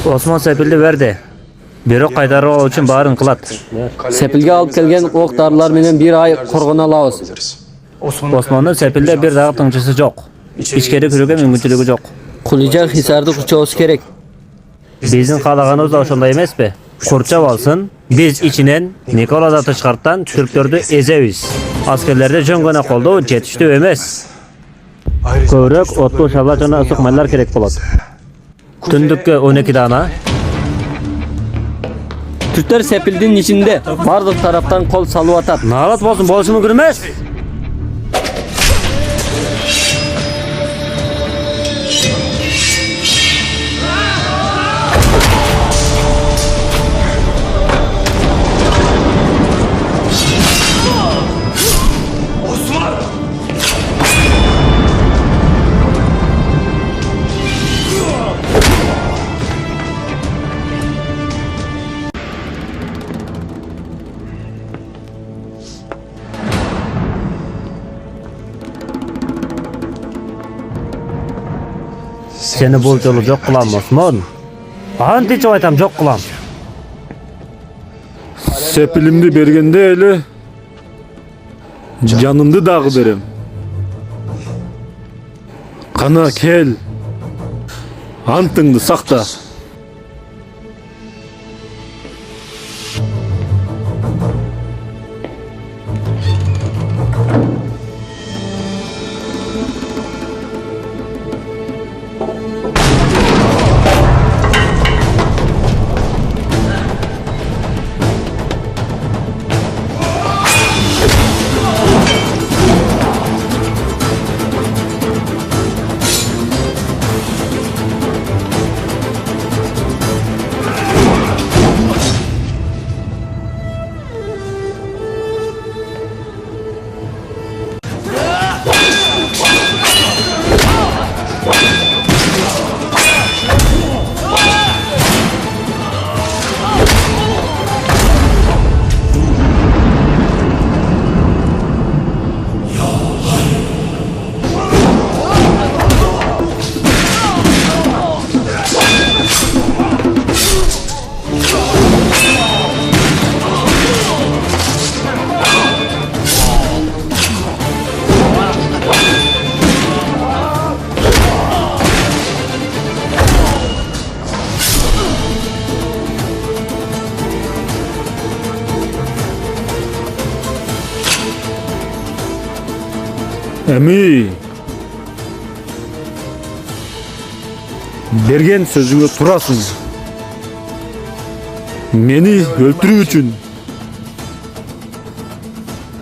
Osman sepildi verdi. Biri kaydarı ol için bağırın kılat. Sepilge alıp kelgen ok darılar menen bir ay korgona alabız. Osman'ın sepilde bir dağı tınçısı yok. İçkeri kürüge mümkünçülüğü yok. Kulicak hisardı kurçağısı gerek. Bizim kalağanımız da oşunda emez be. Kurçav alsın, biz içinen Nikola Datışkart'tan Türklerді ezeviz. Askerlerde jön koldu, jetişti emez. Kövrek, otlu şavlacana ısıkmaylar gerek болады. Tündükке 12 dana. Türkler sepildinin içinde bardıq taraftan kol salıp atar. Nalat bolsun, boluşumu gülmez. Seni bol yolu yok kılam Osman. Anti çoğaytam yok kılam. Sepilimdi bergende ele canımdı dağı berem. Kana kel. Antыңды sakta. Emi bergen sözüne turasın. Meni öldürүү üçün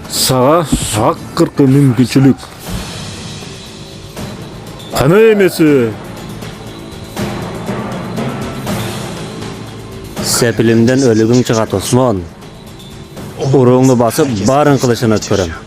sağa hak kırkı mümkünçülük. Kana emesi? Sepilimden ölügün çıgat Osman. Uruğunu basıp barın kılıçını körüm.